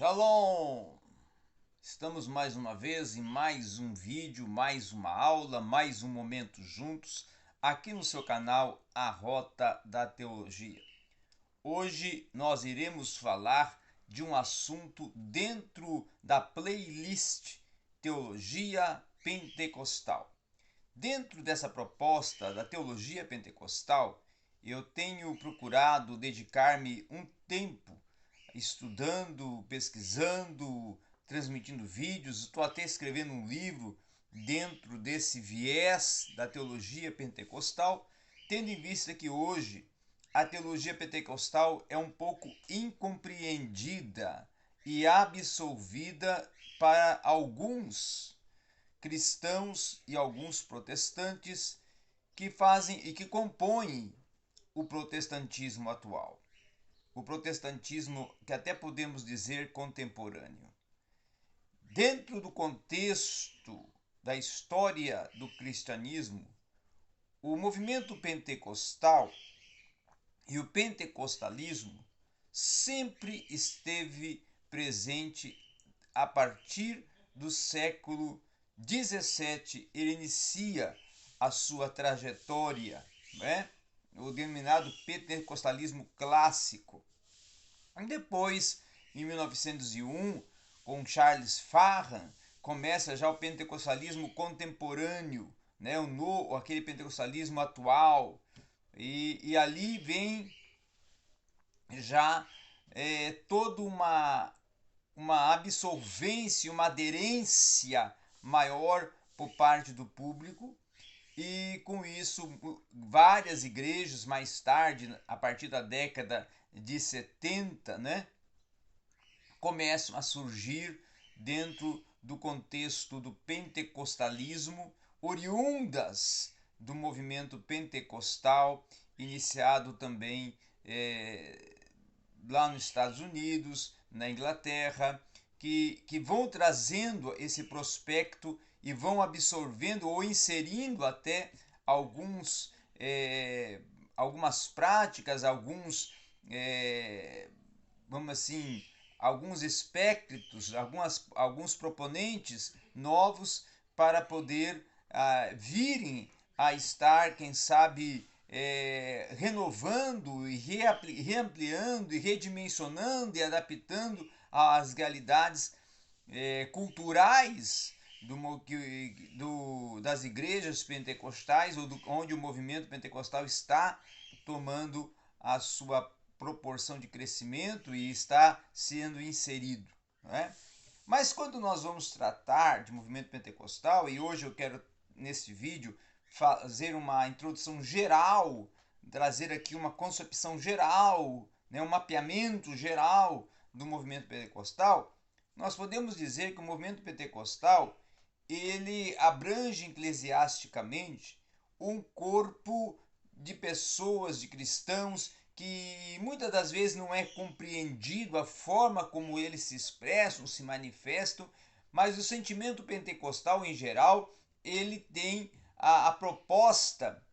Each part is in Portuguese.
Shalom! Estamos mais uma vez em mais um vídeo, mais uma aula, mais um momento juntos, aqui no seu canal A Rota da Teologia. Hoje nós iremos falar de um assunto dentro da playlist Teologia Pentecostal. Dentro dessa proposta da Teologia Pentecostal, eu tenho procurado dedicar-me um tempo estudando, pesquisando, transmitindo vídeos. Estou até escrevendo um livro dentro desse viés da teologia pentecostal, tendo em vista que hoje a teologia pentecostal é um pouco incompreendida e absolvida para alguns cristãos e alguns protestantes que fazem e que compõem o protestantismo atual. O protestantismo que até podemos dizer contemporâneo. Dentro do contexto da história do cristianismo, o movimento pentecostal e o pentecostalismo sempre esteve presente a partir do século XVII. Ele inicia a sua trajetória, né? O denominado pentecostalismo clássico. E depois, em 1901, com Charles Farran, começa já o pentecostalismo contemporâneo, né? Aquele pentecostalismo atual. E ali vem já toda uma absolvência, uma aderência maior por parte do público. E com isso, várias igrejas mais tarde, a partir da década de 70, né, começam a surgir dentro do contexto do pentecostalismo, oriundas do movimento pentecostal, iniciado também lá nos Estados Unidos, na Inglaterra, que vão trazendo esse prospecto e vão absorvendo ou inserindo até algumas práticas, vamos assim, alguns espectros, alguns proponentes novos para poder virem a estar, quem sabe, renovando e reampliando e redimensionando e adaptando às realidades culturais das igrejas pentecostais, onde o movimento pentecostal está tomando a sua proporção de crescimento e está sendo inserido, né? Mas quando nós vamos tratar de movimento pentecostal, e hoje eu quero nesse vídeo fazer uma introdução geral, trazer aqui uma concepção geral, né, um mapeamento geral do movimento pentecostal, nós podemos dizer que o movimento pentecostal ele abrange eclesiasticamente um corpo de pessoas, de cristãos, que muitas das vezes não é compreendido a forma como eles se expressam, se manifestam, mas o sentimento pentecostal em geral, ele tem a proposta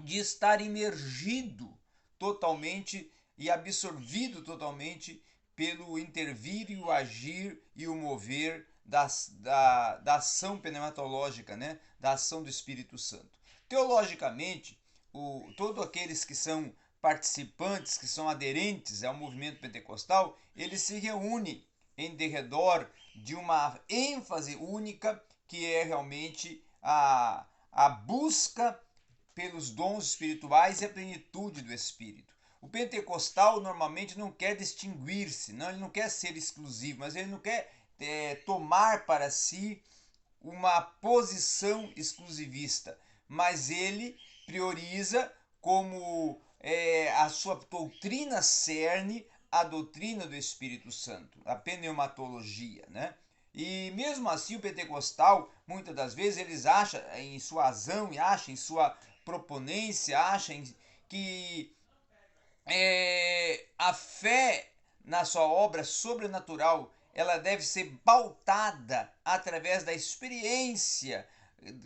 de estar imergido totalmente e absorvido totalmente pelo intervir e o agir e o mover da ação pneumatológica, né? Da ação do Espírito Santo. Teologicamente, todos aqueles que são participantes, que são aderentes ao movimento pentecostal, eles se reúnem em derredor de uma ênfase única, que é realmente a busca pelos dons espirituais e a plenitude do Espírito. O pentecostal normalmente não quer distinguir-se, não, ele não quer ser exclusivo, mas ele não quer tomar para si uma posição exclusivista, mas ele prioriza como a sua doutrina cerne a doutrina do Espírito Santo, a pneumatologia, né? E mesmo assim o pentecostal, muitas das vezes, eles acham em sua razão, acham em sua proponência, acham que a fé na sua obra sobrenatural ela deve ser pautada através da experiência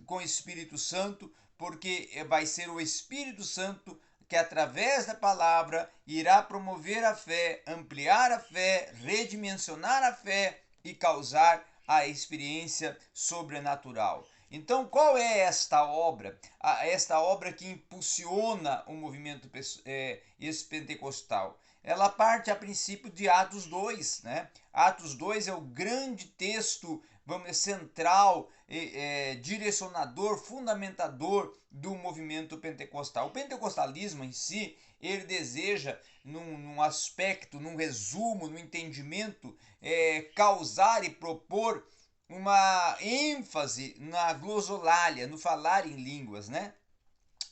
com o Espírito Santo, porque vai ser o Espírito Santo que através da palavra irá promover a fé, ampliar a fé, redimensionar a fé e causar a experiência sobrenatural. Então, qual é esta obra? Esta obra que impulsiona o movimento pentecostal. Ela parte a princípio de Atos 2, né? Atos 2 é o grande texto, vamos dizer, central, direcionador, fundamentador do movimento pentecostal. O pentecostalismo em si, ele deseja, num aspecto, num resumo, num entendimento, causar e propor uma ênfase na glosolalia, no falar em línguas, né?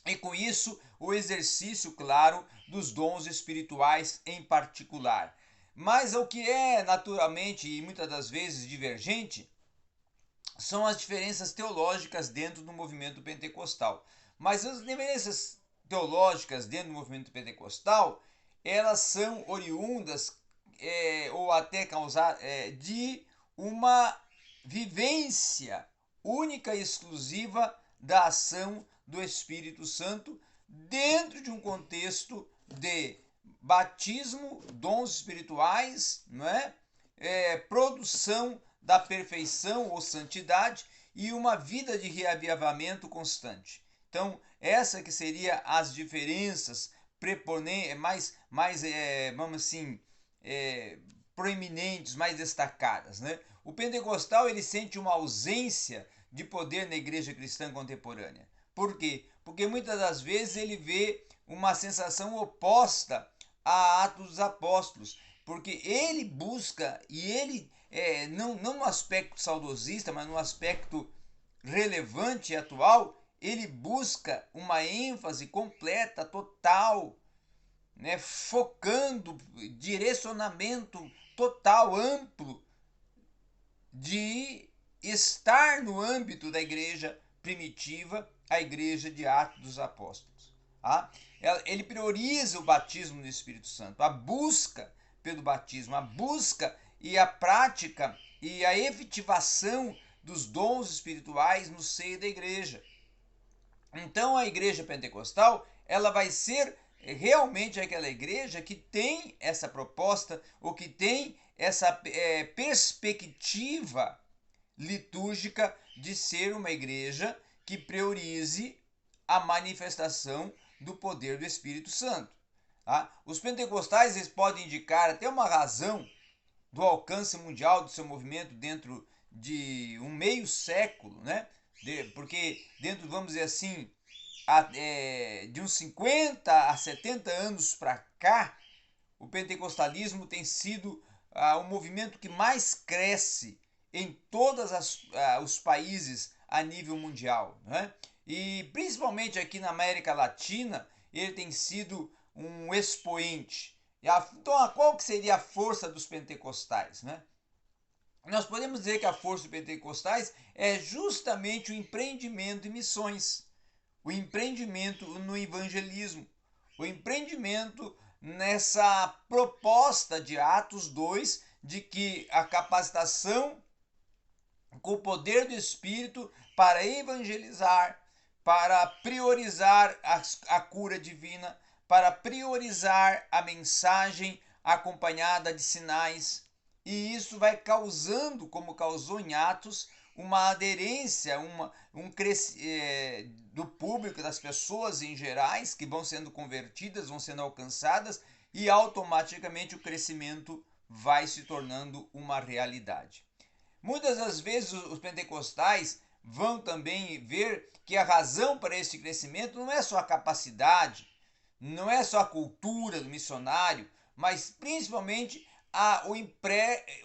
E com isso, o exercício, claro, dos dons espirituais em particular. Mas o que é naturalmente e muitas das vezes divergente são as diferenças teológicas dentro do movimento pentecostal. Mas as diferenças teológicas dentro do movimento pentecostal, elas são oriundas ou até causar de uma vivência única e exclusiva da ação do Espírito Santo dentro de um contexto de batismo, dons espirituais, não é? Produção da perfeição ou santidade e uma vida de reavivamento constante. Então, essa que seria as diferenças mais vamos assim, proeminentes, mais destacadas, né? O pentecostal ele sente uma ausência de poder na igreja cristã contemporânea. Por quê? Porque muitas das vezes ele vê uma sensação oposta a Atos dos Apóstolos, porque ele busca e ele não no aspecto saudosista, mas no aspecto relevante e atual, ele busca uma ênfase completa, total, né, focando, direcionamento total, amplo, de estar no âmbito da igreja primitiva, a igreja de Atos dos Apóstolos. Tá? Ele prioriza o batismo no Espírito Santo, a busca pelo batismo, a busca e a prática e a efetivação dos dons espirituais no seio da igreja. Então a igreja pentecostal, ela vai ser realmente aquela igreja que tem essa proposta, ou que tem essa perspectiva litúrgica de ser uma igreja que priorize a manifestação do poder do Espírito Santo. Tá? Os pentecostais eles podem indicar até uma razão do alcance mundial do seu movimento dentro de um meio século, né? Porque dentro, vamos dizer assim, de uns 50 a 70 anos para cá, o pentecostalismo tem sido o movimento que mais cresce em todos os países a nível mundial, né? E principalmente aqui na América Latina, ele tem sido um expoente. Então, qual que seria a força dos pentecostais, né? Nós podemos dizer que a força dos pentecostais é justamente o empreendimento em missões, o empreendimento no evangelismo, o empreendimento nessa proposta de Atos 2 de que a capacitação com o poder do Espírito para evangelizar, para priorizar a cura divina, para priorizar a mensagem acompanhada de sinais. E isso vai causando, como causou em Atos, uma aderência, do público, das pessoas em gerais, que vão sendo convertidas, vão sendo alcançadas, e automaticamente o crescimento vai se tornando uma realidade. Muitas das vezes os pentecostais vão também ver que a razão para esse crescimento não é só a capacidade, não é só a cultura do missionário, mas principalmente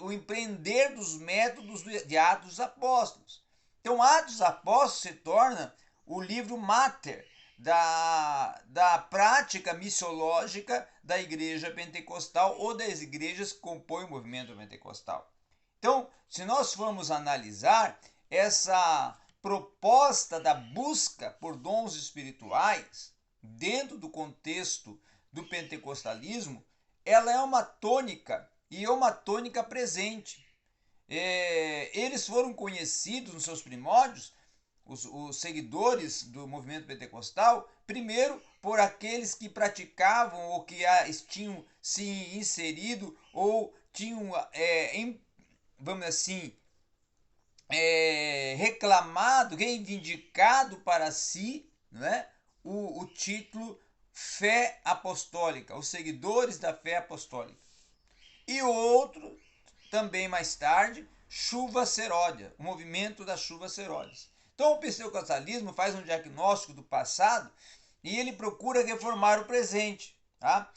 o empreender dos métodos de Atos dos Apóstolos. Então, Atos dos Apóstolos se torna o livro máter da prática missiológica da igreja pentecostal ou das igrejas que compõem o movimento pentecostal. Então, se nós formos analisar essa proposta da busca por dons espirituais dentro do contexto do pentecostalismo, ela é uma tônica e é uma tônica presente. Eles foram conhecidos nos seus primórdios, os seguidores do movimento pentecostal, primeiro por aqueles que praticavam ou que tinham se inserido ou tinham, vamos assim, reclamado, reivindicado para si, não é, o título fé apostólica, os seguidores da fé apostólica. E outro, também mais tarde, chuva seródia, o movimento das chuvas seródias. Então o pentecostalismo faz um diagnóstico do passado e ele procura reformar o presente. Tá?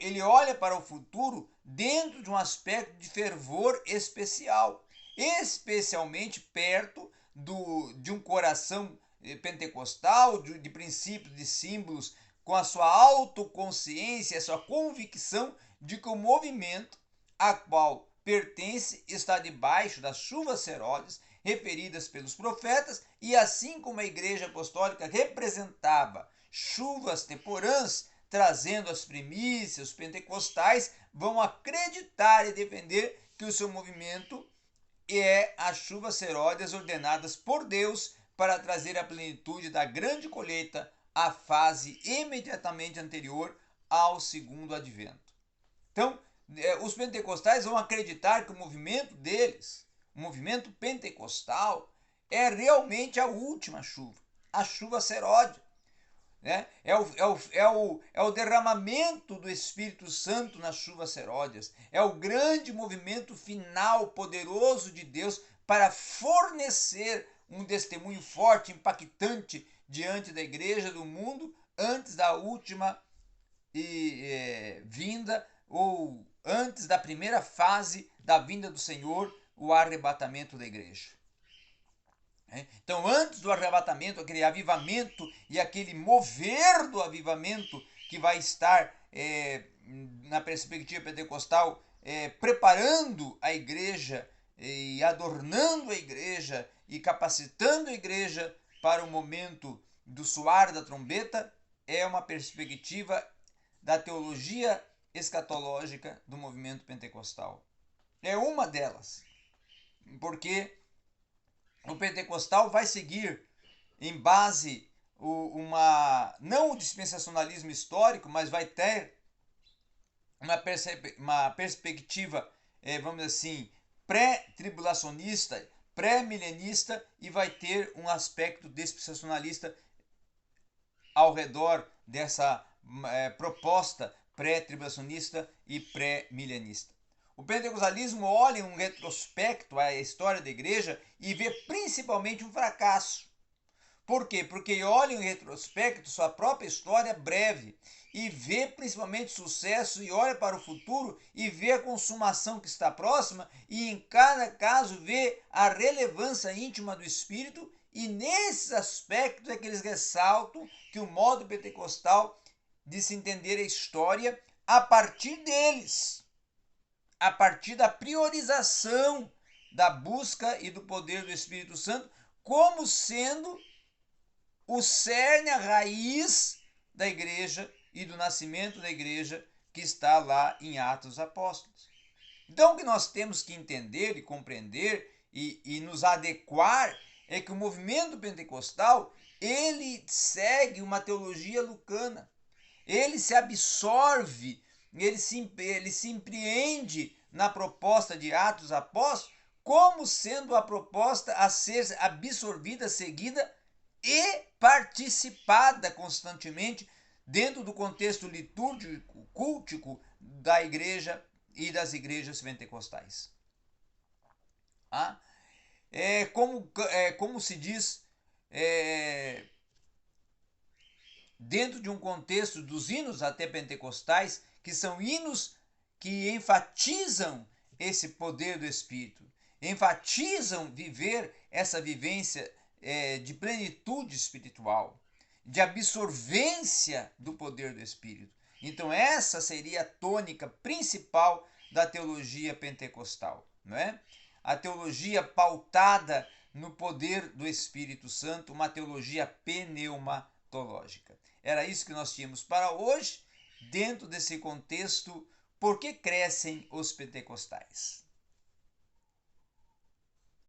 Ele olha para o futuro dentro de um aspecto de fervor especial, especialmente perto de um coração pentecostal, de princípios, de símbolos, com a sua autoconsciência, a sua convicção de que o movimento a qual pertence está debaixo das chuvas seródias referidas pelos profetas, e assim como a igreja apostólica representava chuvas temporãs, trazendo as primícias, os pentecostais vão acreditar e defender que o seu movimento é as chuvas seródias ordenadas por Deus para trazer a plenitude da grande colheita à fase imediatamente anterior ao segundo advento. Então, os pentecostais vão acreditar que o movimento deles, o movimento pentecostal, é realmente a última chuva, a chuva seródia. Né? É o derramamento do Espírito Santo nas chuvas seródias. É o grande movimento final, poderoso de Deus para fornecer um testemunho forte, impactante diante da igreja do mundo antes da última vinda ou antes da primeira fase da vinda do Senhor, o arrebatamento da igreja. Então, antes do arrebatamento, aquele avivamento e aquele mover do avivamento que vai estar na perspectiva pentecostal preparando a igreja e adornando a igreja e capacitando a igreja para o momento do soar da trombeta, é uma perspectiva da teologia escatológica do movimento pentecostal. É uma delas, porque o pentecostal vai seguir em base não o dispensacionalismo histórico, mas vai ter uma perspectiva, vamos dizer assim, pré-tribulacionista, pré-milenista, e vai ter um aspecto dispensacionalista ao redor dessa proposta pré-tribulacionista e pré-milenista. O pentecostalismo olha em um retrospecto à história da igreja e vê principalmente um fracasso. Por quê? Porque olha em retrospecto sua própria história breve e vê principalmente sucesso, e olha para o futuro e vê a consumação que está próxima, e em cada caso vê a relevância íntima do Espírito, e nesses aspectos é que eles ressaltam que o modo pentecostal de se entender a história a partir deles, a partir da priorização da busca e do poder do Espírito Santo como sendo o cerne, a raiz da igreja e do nascimento da igreja que está lá em Atos dos Apóstolos. Então o que nós temos que entender e compreender e nos adequar é que o movimento pentecostal ele segue uma teologia lucana. Ele se absorve, ele se empreende na proposta de Atos dos Apóstolos como sendo a proposta a ser absorvida, seguida e participada constantemente dentro do contexto litúrgico, cultico da igreja e das igrejas pentecostais. Como se diz, dentro de um contexto dos hinos até pentecostais, que são hinos que enfatizam esse poder do Espírito, enfatizam viver essa vivência de plenitude espiritual, de absorvência do poder do Espírito. Então essa seria a tônica principal da teologia pentecostal, não é? A teologia pautada no poder do Espírito Santo, uma teologia pneumatológica. Era isso que nós tínhamos para hoje, dentro desse contexto, por que crescem os pentecostais?